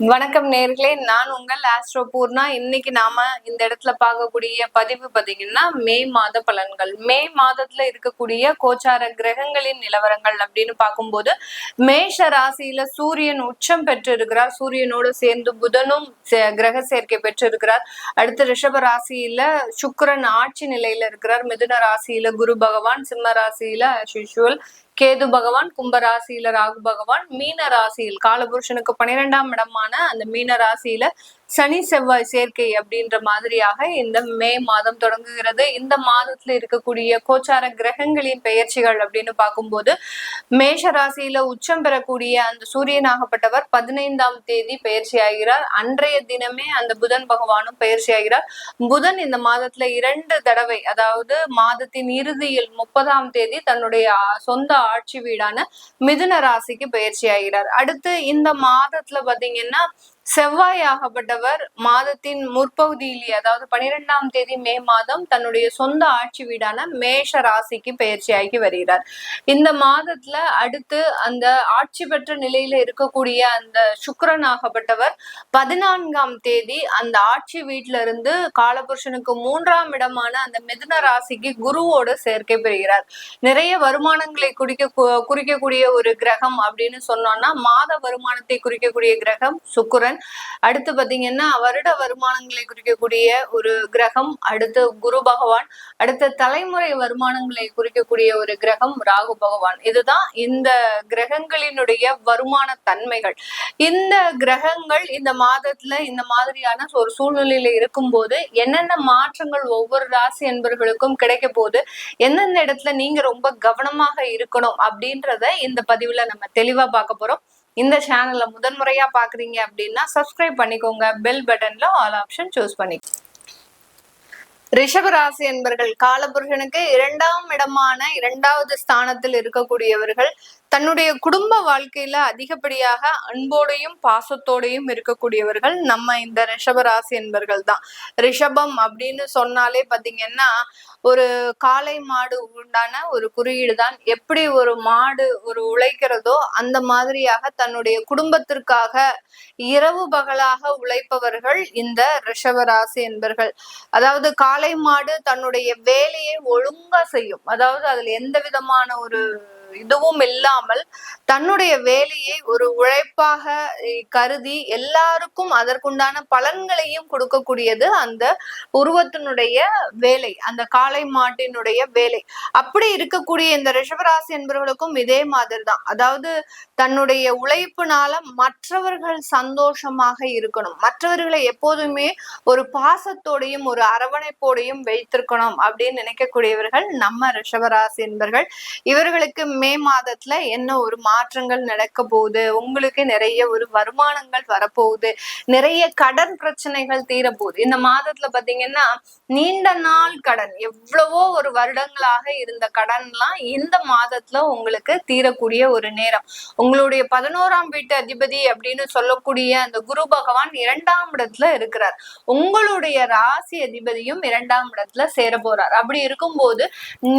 வணக்கம் நேர்களே, நான் உங்கள் ஆஸ்ட்ரோ பூர்ணா. இன்னைக்கு நாம இந்த இடத்துல பார்க்கக்கூடிய பதிவு பாத்தீங்கன்னா மே மாத பலன்கள். மே மாதத்துல இருக்கக்கூடிய கோச்சார கிரகங்களின் நிலவரங்கள் அப்படின்னு பார்க்கும்போது மேஷ ராசியில சூரியன் உச்சம் பெற்று இருக்கிறார். சூரியனோடு சேர்ந்து புதனும் கிரக சேர்க்கை பெற்று இருக்கிறார். அடுத்து ரிஷப ராசியில சுக்கிரன் ஆட்சி நிலையில இருக்கிறார். மிதுன ராசியில குரு பகவான், சிம்ம ராசியில அஸ்யூஷுவல் கேது பகவான், கும்ப ராசியில ராகு பகவான், மீன ராசியில் காலபுருஷனுக்கு 12ஆம் இடமான அந்த மீன ராசியில சனி செவ்வாய் சேர்க்கை அப்படின்ற மாதிரியாக இந்த மே மாதம் தொடங்குகிறது. இந்த மாதத்துல இருக்கக்கூடிய கோச்சார கிரகங்களின் பெயர்ச்சிகள் அப்படின்னு பார்க்கும்போது மேஷ ராசியில உச்சம் பெறக்கூடிய அந்த சூரியனாகப்பட்டவர் 15ஆம் தேதி பயிற்சி ஆகிறார். அன்றைய தினமே அந்த புதன் பகவானும் பயிற்சி ஆகிறார். புதன் இந்த மாதத்துல 2 தடவை, அதாவது மாதத்தின் இறுதியில் 30ஆம் தேதி தன்னுடைய சொந்த ஆட்சி வீடான மிதுன ராசிக்கு பயிற்சி ஆகிறார். அடுத்து இந்த மாதத்துல பாத்தீங்கன்னா செவ்வாய் ஆகப்பட்டவர் மாதத்தின் முற்பகுதியிலேயே, அதாவது 12ஆம் தேதி மே மாதம் தன்னுடைய சொந்த ஆட்சி வீடான மேஷ ராசிக்கு பயிற்சியாகி வருகிறார். இந்த மாதத்துல அடுத்து அந்த ஆட்சி பெற்ற நிலையில இருக்கக்கூடிய அந்த சுக்கிரன் ஆகப்பட்டவர் 14ஆம் தேதி அந்த ஆட்சி வீட்டுல இருந்து காலபுருஷனுக்கு 3ஆம் இடமான அந்த மிதுன ராசிக்கு குருவோடு சேர்க்கை பெறுகிறார். நிறைய வருமானங்களை குறிக்கக்கூடிய ஒரு கிரகம் அப்படின்னு சொன்னோம்னா மாத வருமானத்தை குறிக்கக்கூடிய கிரகம் சுக்கிரன். அடுத்து பாத்தீங்கன்னா வருட வருமானங்களை குறிக்கக்கூடிய ஒரு கிரகம் அடுத்து குரு பகவான். அடுத்த தலைமுறை வருமானங்களை குறிக்கக்கூடிய ஒரு கிரகம் ராகு பகவான். இதுதான் இந்த கிரகங்களினுடைய வருமான தன்மைகள். இந்த கிரகங்கள் இந்த மாதத்துல இந்த மாதிரியான ஒரு சூழ்நிலையில இருக்கும் போது என்னென்ன மாற்றங்கள் ஒவ்வொரு ராசி என்பவர்களுக்கும் கிடைக்க போகுது, எந்தெந்த இடத்துல நீங்க ரொம்ப கவனமாக இருக்கணும் அப்படின்றத இந்த பதிவுல நம்ம தெளிவா பார்க்க போறோம். இந்த சேனல்ல முதன்முறையா பாக்குறீங்க அப்படின்னா சப்ஸ்கிரைப் பண்ணிக்கோங்க. பெல் பட்டன்ல ஆல் ஆப்ஷன் சூஸ் பண்ணி. ரிஷபராசி என்பர்கள் காலபுருஷனுக்கு 2ஆம் இடமான 2வது ஸ்தானத்தில் இருக்கக்கூடியவர்கள் தன்னுடைய குடும்ப வாழ்க்கையில அதிகப்படியாக அன்போடையும் பாசத்தோடையும் இருக்கக்கூடியவர்கள் நம்ம இந்த ரிஷபராசி என்பர்கள் தான். ரிஷபம் அப்படின்னு சொன்னாலே பாத்தீங்கன்னா ஒரு காளை மாடு உண்டான ஒரு குறியீடு தான். எப்படி ஒரு மாடு ஒரு உழைக்கிறதோ அந்த மாதிரியாக தன்னுடைய குடும்பத்திற்காக இரவு பகலாக உழைப்பவர்கள் இந்த ரிஷபராசி என்பர்கள். அதாவது காளை மாடு தன்னுடைய வேலையை ஒழுங்கா செய்யும். அதாவது அதுல எந்த விதமான ஒரு இதுவும் இல்லாமல் தன்னுடைய வேலையை ஒரு உழைப்பாக கருதி எல்லாருக்கும் அதற்குண்டான பலன்களையும் கொடுக்கக்கூடியது அந்த உருவத்தினுடைய வேலை, அந்த காளை மாட்டினுடைய வேலை. அப்படி இருக்கக்கூடிய இந்த ரிஷபராசி என்பவர்களுக்கும் இதே மாதிரி தான். அதாவது தன்னுடைய உழைப்புனால மற்றவர்கள் சந்தோஷமாக இருக்கணும், மற்றவர்களை எப்போதுமே ஒரு பாசத்தோடையும் ஒரு அரவணைப்போடையும் வைத்திருக்கணும் அப்படின்னு நினைக்கக்கூடியவர்கள் நம்ம ரிஷபராசி என்பர்கள். இவர்களுக்கு மே மாதத்துல என்ன ஒரு மாற்றங்கள் நடக்க போகுது, உங்களுக்கு நிறைய ஒரு வருமானங்கள் வரப்போகுது, நிறைய கடன் பிரச்சனைகள் தீரப்போகுது. இந்த மாதத்துல பாத்தீங்கன்னா நீண்ட நாள் கடன், எவ்வளவோ ஒரு வருடங்களாக இருந்த கடன்லாம் இந்த மாதத்துல உங்களுக்கு தீரக்கூடிய ஒரு நேரம். உங்களுடைய 11ஆம் வீட்டு அதிபதி அப்படின்னு சொல்லக்கூடிய அந்த குரு பகவான் 2ஆம் இடத்துல இருக்கிறார். உங்களுடைய ராசி அதிபதியும் 2ஆம் இடத்துல சேர போறார். அப்படி இருக்கும்போது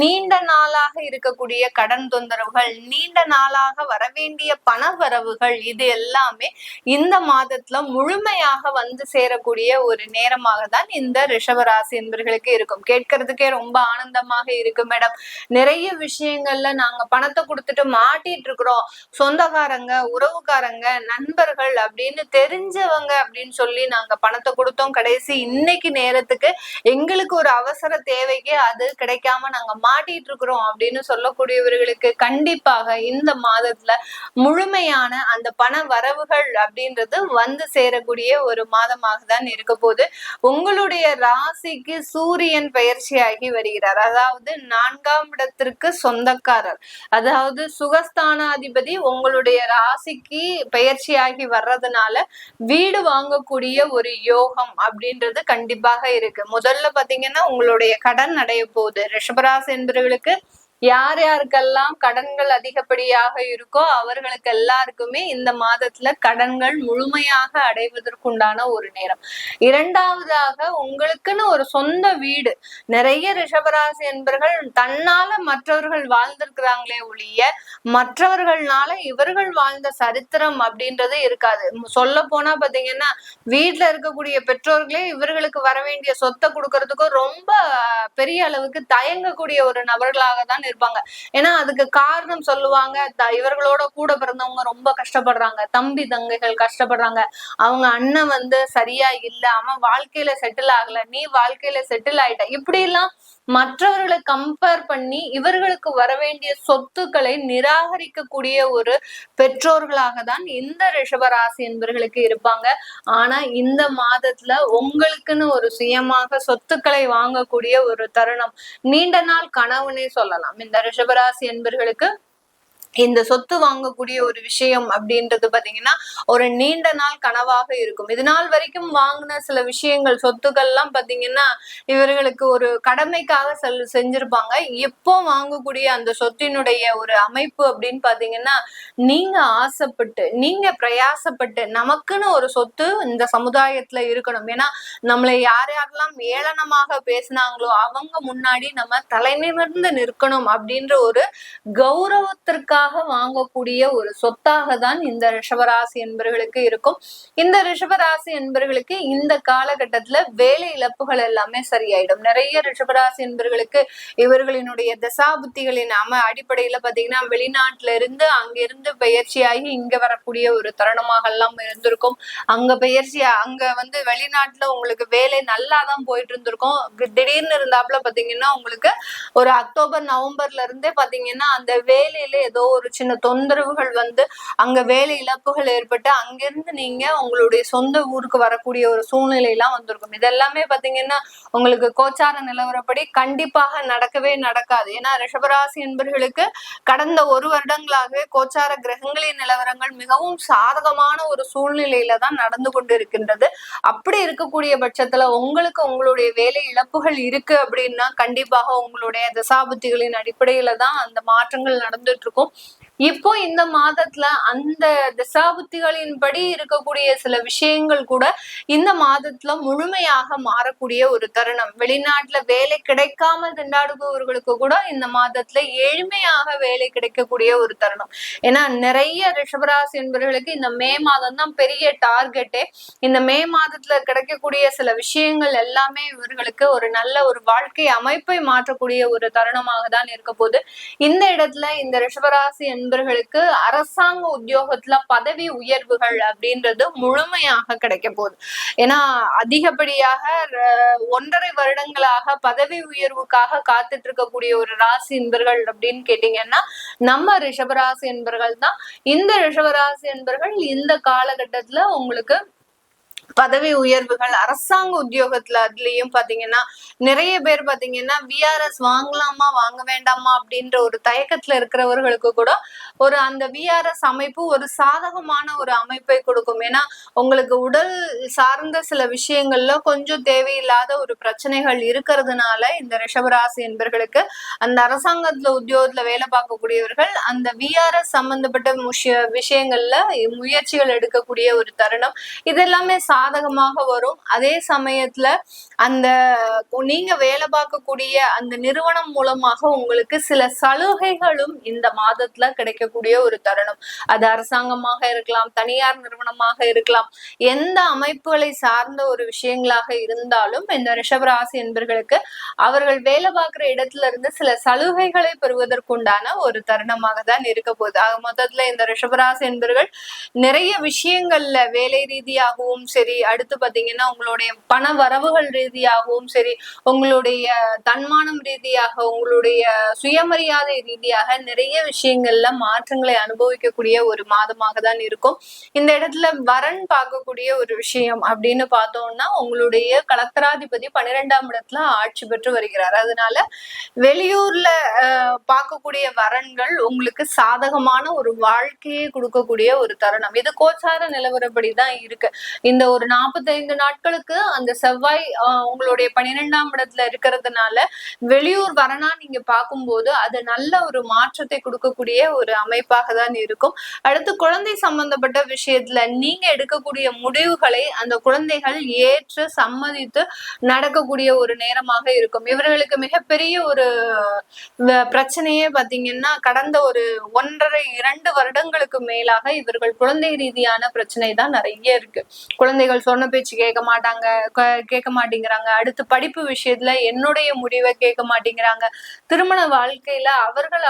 நீண்ட நாளாக இருக்கக்கூடிய கடன் தொந்தரவுகள், நீண்ட நாளாக வரவேண்டிய பண வரவுகள், இது எல்லாமே இந்த மாதத்துல முழுமையாக வந்து சேரக்கூடிய ஒரு நேரமாக தான் இந்த ரிஷபராசி என்பவர்களுக்கு இருக்கும். கேட்கறதுக்கே ரொம்ப ஆனந்தமாக இருக்கு மேடம். நிறைய விஷயங்கள்ல நாங்க பணத்தை கொடுத்துட்டு மாட்டிட்டு இருக்கிறோம். சொந்தக்காரங்க, உறவுக்காரங்க, நண்பர்கள் அப்படின்னு தெரிஞ்சவங்க அப்படின்னு சொல்லி நாங்க பணத்தை கொடுத்தோம், கடைசி இன்னைக்கு நேரத்துக்கு எங்களுக்கு ஒரு அவசர தேவைக்கு அது கிடைக்காம நாங்க மாட்டிட்டு இருக்கிறோம் அப்படின்னு சொல்லக்கூடியவர்களுக்கு கண்டிப்பாக இந்த மாதத்துல முழுமையான அந்த பண வரவுகள் அப்படின்றது வந்து சேரக்கூடிய ஒரு மாதமாக தான் இருக்க போது. உங்களுடைய ராசிக்கு சூரியன் பயிற்சியாகி வருகிறார். அதாவது 4ஆம் இடத்திற்கு சொந்தக்காரர், அதாவது சுகஸ்தானாதிபதி உங்களுடைய ராசிக்கு பயிற்சியாகி வர்றதுனால வீடு வாங்கக்கூடிய ஒரு யோகம் அப்படின்றது கண்டிப்பாக இருக்கு. முதல்ல பாத்தீங்கன்னா உங்களுடைய கடன் அடைய போகுது. ரிஷபராசி என்பவர்களுக்கு யார் யாருக்கெல்லாம் கடன்கள் அதிகப்படியாக இருக்கோ அவர்களுக்கு எல்லாருக்குமே இந்த மாதத்துல கடன்கள் முழுமையாக அடைவதற்குண்டான ஒரு நேரம். இரண்டாவதாக, உங்களுக்குன்னு ஒரு சொந்த வீடு. நிறைய ரிஷபராசி என்பர்கள் தன்னால மற்றவர்கள் வாழ்ந்திருக்கிறாங்களே ஒழிய மற்றவர்கள்னால இவர்கள் வாழ்ந்த சரித்திரம் அப்படின்றது இருக்காது. சொல்ல போனா பாத்தீங்கன்னா வீட்டுல இருக்கக்கூடிய பெற்றோர்களே இவர்களுக்கு வர வேண்டிய சொத்தை கொடுக்கறதுக்கு ரொம்ப பெரிய அளவுக்கு தயங்கக்கூடிய ஒரு நபர்களாக தான் இருப்பாங்க. ஏன்னா அதுக்கு காரணம் சொல்லுவாங்க, இவர்களோட கூட பிறந்தவங்க ரொம்ப கஷ்டப்படுறாங்க, தம்பி தங்கைகள் கஷ்டப்படுறாங்க, அவங்க அண்ணன் சரியா இல்ல, அவன் வாழ்க்கையில செட்டில் ஆகல, நீ வாழ்க்கையில செட்டில் ஆயிட்ட, இப்படி எல்லாம் மற்றவர்களை கம்பேர் பண்ணி இவர்களுக்கு வர வேண்டிய சொத்துக்களை நிராகரிக்கக்கூடிய ஒரு பெற்றோர்களாக தான் இந்த ரிஷபராசி என்பவர்களுக்கு இருப்பாங்க. ஆனா இந்த மாதத்துல உங்களுக்குன்னு ஒரு சுயமாக சொத்துக்களை வாங்கக்கூடிய ஒரு தருணம், நீண்ட நாள் கனவுனே சொல்லலாம் இந்த ரிஷபராசி என்பவர்களுக்கு. இந்த சொத்து வாங்கக்கூடிய ஒரு விஷயம் அப்படின்றது பாத்தீங்கன்னா ஒரு நீண்ட நாள் கனவாக இருக்கும். இது நாள் வரைக்கும் வாங்கின சில விஷயங்கள் சொத்துக்கள் எல்லாம் பாத்தீங்கன்னா இவர்களுக்கு ஒரு கடமைக்காக செஞ்சிருப்பாங்க. எப்போ வாங்கக்கூடிய அந்த சொத்தினுடைய ஒரு அமைப்பு அப்படின்னு பாத்தீங்கன்னா நீங்க ஆசைப்பட்டு நீங்க பிரயாசப்பட்டு நமக்குன்னு ஒரு சொத்து இந்த சமுதாயத்துல இருக்கணும், ஏன்னா நம்மளை யார் யாரெல்லாம் ஏளனமாக பேசினாங்களோ அவங்க முன்னாடி நம்ம தலை நிமிர்ந்து நிற்கணும் அப்படின்ற ஒரு கௌரவத்திற்காக வாங்கக்கூடிய ஒரு சொத்தாக தான் இந்த ரிஷபராசி என்பவர்களுக்கு இருக்கும். இந்த ரிஷபராசி என்பவர்களுக்கு இந்த காலகட்டத்துல வேலை இழப்புகள் எல்லாமே சரியாயிடும். நிறைய ரிஷபராசி என்பவர்களுக்கு இவர்களினுடைய தசாபுத்திகளின் அடிப்படையில பாத்தீங்கன்னா வெளிநாட்டுல இருந்து அங்கிருந்து பயிற்சியாகி இங்க வரக்கூடிய ஒரு தருணமாக எல்லாம் இருந்திருக்கும். அங்க அங்க வெளிநாட்டுல உங்களுக்கு வேலை நல்லாதான் போயிட்டு இருந்திருக்கும். திடீர்னு இருந்தாப்புல பாத்தீங்கன்னா உங்களுக்கு ஒரு அக்டோபர் நவம்பர்ல இருந்தே பாத்தீங்கன்னா அந்த வேலையில ஏதோ ஒரு சின்ன தொந்தரவுகள் அங்க வேலை இழப்புகள் ஏற்பட்டு அங்கிருந்து நீங்க உங்களுடைய சொந்த ஊருக்கு வரக்கூடிய ஒரு சூழ்நிலை எல்லாம் வந்திருக்கும். இதெல்லாமே பாத்தீங்கன்னா உங்களுக்கு கோச்சார நிலவரப்படி கண்டிப்பாக நடக்கவே நடக்காது. ஏன்னா ரிஷபராசி என்பவர்களுக்கு கடந்த ஒரு வருடங்களாகவே கோச்சார கிரகங்களின் நிலவரங்கள் மிகவும் சாதகமான ஒரு சூழ்நிலையில தான் நடந்து கொண்டு இருக்கின்றது. அப்படி இருக்கக்கூடிய பட்சத்துல உங்களுக்கு உங்களுடைய வேலை இழப்புகள் இருக்கு அப்படின்னா கண்டிப்பாக உங்களுடைய தசாபுத்திகளின் அடிப்படையில தான் அந்த மாற்றங்கள் நடந்துட்டு இருக்கும். இப்போ இந்த மாதத்துல அந்த தசாபுத்திகளின் படி இருக்கக்கூடிய சில விஷயங்கள் கூட இந்த மாதத்துல முழுமையாக மாறக்கூடிய ஒரு தருணம். வெளிநாட்டுல வேலை கிடைக்காம திண்டாடுபவர்களுக்கு கூட இந்த மாதத்துல எளிமையாக வேலை கிடைக்கக்கூடிய ஒரு தருணம். ஏன்னா நிறைய ரிஷபராசி என்பவர்களுக்கு இந்த மே மாதம் தான் பெரிய டார்கெட்டே. இந்த மே மாதத்துல கிடைக்கக்கூடிய சில விஷயங்கள் எல்லாமே இவர்களுக்கு ஒரு நல்ல ஒரு வாழ்க்கை அமைப்பை மாற்றக்கூடிய ஒரு தருணமாக தான் இருக்க போகுது. இந்த இடத்துல இந்த ரிஷபராசி என்பவர்களுக்கு அரசாங்க உத்தியோகத்துல பதவி உயர்வுகள் அப்படின்றது முழுமையாக கிடைக்க போகுது. ஏன்னா அதிகப்படியாக 1.5 வருடங்களாக பதவி உயர்வுக்காக காத்துட்டு இருக்கக்கூடிய ஒரு ராசி என்பர்கள் அப்படின்னு கேட்டீங்கன்னா நம்ம ரிஷபராசி என்பர்கள் தான். இந்த ரிஷபராசி என்பர்கள் இந்த காலகட்டத்துல உங்களுக்கு பதவி உயர்வுகள் அரசாங்க உத்தியோகத்துல அதுலயும் பாத்தீங்கன்னா நிறைய பேர் பாத்தீங்கன்னா விஆர்எஸ் வாங்கலாமா வாங்க வேண்டாமா அப்படின்ற ஒரு தயக்கத்துல இருக்கிறவர்களுக்கு கூட ஒரு அந்த விஆர்எஸ் அமைப்பு ஒரு சாதகமான ஒரு அமைப்பை கொடுக்கும். ஏன்னா உங்களுக்கு உடல் சார்ந்த சில விஷயங்கள்ல கொஞ்சம் தேவையில்லாத ஒரு பிரச்சனைகள் இருக்கிறதுனால இந்த ரிஷபராசி என்பவர்களுக்கு அந்த அரசாங்கத்துல உத்தியோகத்துல வேலை பார்க்கக்கூடியவர்கள் அந்த விஆர்எஸ் சம்பந்தப்பட்ட விஷயங்கள்ல முயற்சிகள் எடுக்கக்கூடிய ஒரு தருணம். இதெல்லாமே சாதகமாக வரும். அதே சமயத்துல அந்த நீங்க வேலை பார்க்கக்கூடிய அந்த நிறுவனம் மூலமாக உங்களுக்கு சில சலுகைகளும் இந்த மாதத்துல கிடைக்கக்கூடிய ஒரு தருணம். அது அரசாங்கமாக இருக்கலாம், தனியார் நிறுவனமாக இருக்கலாம், எந்த அமைப்புகளை சார்ந்த ஒரு விஷயங்களாக இருந்தாலும் இந்த ரிஷபராசி என்பவர்களுக்கு அவர்கள் வேலை பார்க்கிற இடத்துல இருந்து சில சலுகைகளை பெறுவதற்குண்டான ஒரு தருணமாக தான் இருக்க போகுது. ஆக மொத்தத்துல இந்த ரிஷபராசி என்பவர்கள் நிறைய விஷயங்கள்ல வேலை ரீதியாகவும் சரி, அடுத்து பாத்தீங்கன்னா உங்களுடைய பண வரவுகள் ரீதியாகவும் சரி, உங்களுடைய தன்மானம் ரீதியாக, உங்களுடைய சுயமரியாதை ரீதியாக நிறைய விஷயங்கள்ல மாற்றங்களை அனுபவிக்கக்கூடிய ஒரு மாதமாக தான் இருக்கும். இந்த இடத்துல வரன் பார்க்கக்கூடிய ஒரு விஷயம் அப்படின்னு பார்த்தோம்னா உங்களுடைய கலத்தராதிபதி 12ஆம் இடத்துல ஆட்சி பெற்று வருகிறார். அதனால வெளியூர்ல பார்க்கக்கூடிய வரன்கள் உங்களுக்கு சாதகமான ஒரு வாழ்க்கையை கொடுக்கக்கூடிய ஒரு தருணம். இது கோச்சார நிலவரப்படிதான் இருக்கு. இந்த ஒரு 45 நாட்களுக்கு அந்த செவ்வாய் உங்களுடைய 12ஆம் இடத்துல இருக்கிறதுனால வெளியூர் வரனா நீங்க பார்க்கும்போது அது நல்ல ஒரு மாற்றத்தை கொடுக்கக்கூடிய ஒரு அமைப்பாக தான் இருக்கும். அடுத்து குழந்தை சம்பந்தப்பட்ட விஷயத்துல நீங்க எடுக்கக்கூடிய முடிவுகளை அந்த குழந்தைகள் ஏற்று சம்மதித்து நடக்கக்கூடிய ஒரு நேரமாக இருக்கும். இவர்களுக்கு மிகப்பெரிய ஒரு பிரச்சனையே பாத்தீங்கன்னா கடந்த ஒரு 1.5-2 வருடங்களுக்கு மேலாக இவர்கள் குழந்தை ரீதியான பிரச்சனை தான் நிறைய இருக்கு. குழந்தைகள் சொன்ன பேச்சு கேட்க மாட்டேங்கிறாங்க. அடுத்து படிப்பு விஷயத்துல என்னுடைய முடிவை கேட்க மாட்டேங்கிறாங்க. திருமண வாழ்க்கையில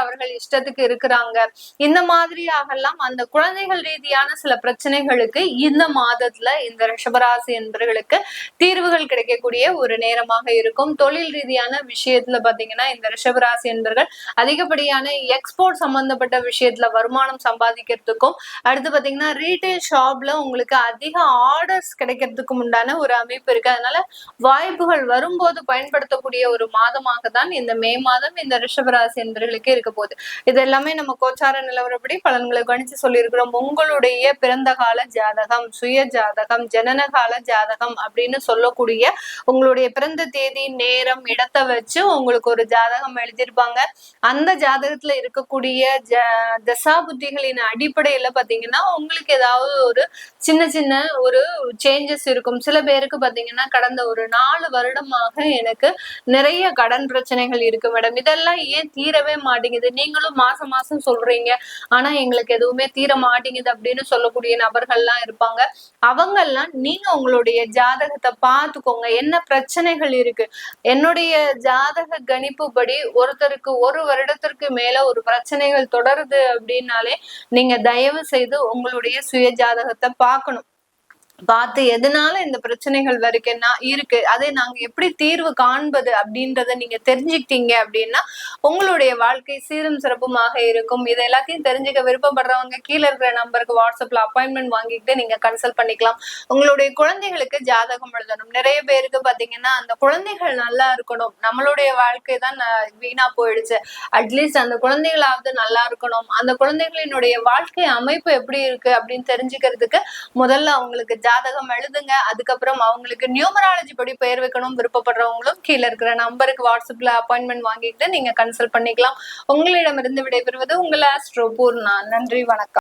அவர்கள் இஷ்டத்துக்கு இருக்கிறாங்க. இந்த மாதிரியாகலாம் அந்த குழந்தைகள் ரீதியான சில பிரச்சனைகளுக்கு இந்த மாதத்துல இந்த ரிஷபராசி என்பவர்களுக்கு தீர்வுகள் கிடைக்கக்கூடிய ஒரு நேரமாக இருக்கும். தொழில் ரீதியான விஷயத்துல பாத்தீங்கன்னா இந்த ரிஷபராசி என்பவர்கள் அதிகப்படியான எக்ஸ்போர்ட் சம்பந்தப்பட்ட விஷயத்துல வருமானம் சம்பாதிக்கிறதுக்கும், அடுத்து பாத்தீங்கன்னா ரீட்டைல் ஷாப்ல உங்களுக்கு அதிக ஆர்டர்ஸ் கிடைக்கிறதுக்கும் உண்டான ஒரு அமைப்பு இருக்கு. அதனால வாய்ப்புகள் வரும்போது பயன்படுத்தக்கூடிய ஒரு மாதமாக தான் இந்த மே மாதம் இந்த ரிஷபராசி என்பவர்களுக்கு இருக்க போகுது. இது எல்லாமே நம்ம கோச்சார நிலவரப்படி பலன்களை கணிச்சு சொல்லியிருக்கிறோம். உங்களுடைய பிறந்த கால ஜாதகம், சுய ஜாதகம், ஜனன கால ஜாதகம் அப்படின்னு சொல்லக்கூடிய உங்களுடைய பிறந்த தேதி, நேரம், இடத்தை வச்சு உங்களுக்கு ஒரு ஜாதகம் எழுதியிருப்பாங்க. அந்த ஜாதகத்துல இருக்கக்கூடிய தசா புத்திகளின் அடிப்படையில பாத்தீங்கன்னா உங்களுக்கு ஏதாவது ஒரு சின்ன சின்ன ஒரு சேஞ்சஸ் இருக்கும். சில பேருக்கு பாத்தீங்கன்னா கடந்த ஒரு 4 வருடமாக எனக்கு நிறைய கடன் பிரச்சனைகள் இருக்கு மேடம், இதெல்லாம் ஏன் தீரவே மாட்டேங்குது, நீங்களும் மாசம் மாசம் சொல்றீங்க ஆனா எங்களுக்கு எதுவுமே தீர மாட்டேங்குது அப்படின்னு சொல்லக்கூடிய நபர்கள்லாம் இருப்பாங்க. அவங்கெல்லாம் நீங்க உங்களுடைய ஜாதகத்தை பார்த்துக்கோங்க, என்ன பிரச்சனைகள் இருக்கு. என்னுடைய ஜாதக கணிப்பு படி ஒருத்தருக்கு 1 வருடத்திற்கு மேல ஒரு பிரச்சனைகள் தொடருது அப்படின்னாலே நீங்க தயவு செய்து உங்களுடைய சுய ஜாதகத்தை பார்க்கணும். பார்த்து எதனால இந்த பிரச்சனைகள் வரைக்குன்னா இருக்கு, அதை நாங்க எப்படி தீர்வு காண்பது அப்படின்றத நீங்க தெரிஞ்சுக்கிட்டீங்க அப்படின்னா உங்களுடைய வாழ்க்கை சீரும் சிறப்புமாக இருக்கும். இது எல்லாத்தையும் தெரிஞ்சுக்க விருப்பப்படுறவங்க கீழே இருக்கிற நம்பருக்கு வாட்ஸ்அப்ல அப்பாயின்மெண்ட் வாங்கிட்டு நீங்க கன்சல்ட் பண்ணிக்கலாம். உங்களுடைய குழந்தைகளுக்கு ஜாதகம் எழுதணும். நிறைய பேருக்கு பாத்தீங்கன்னா அந்த குழந்தைகள் நல்லா இருக்கணும், நம்மளுடைய வாழ்க்கை தான் வீணா போயிடுச்சு, அட்லீஸ்ட் அந்த குழந்தைகளாவது நல்லா இருக்கணும், அந்த குழந்தைகளினுடைய வாழ்க்கை அமைப்பு எப்படி இருக்கு அப்படின்னு தெரிஞ்சுக்கிறதுக்கு முதல்ல அவங்களுக்கு ஜாதகம் எழுதுங்க. அதுக்கப்புறம் அவங்களுக்கு நியூமராலஜி படி பெயர் வைக்கணும் விருப்பப்படுறவங்களும் கீழே இருக்கிற நம்பருக்கு வாட்ஸ்அப்ல அப்பாயின்மெண்ட் வாங்கிட்டு நீங்க கன்சல்ட் பண்ணிக்கலாம். உங்களிடமிருந்து விடைபெறுவது உங்கள் ஆஸ்ட்ரோ பூர்ணா. நன்றி, வணக்கம்.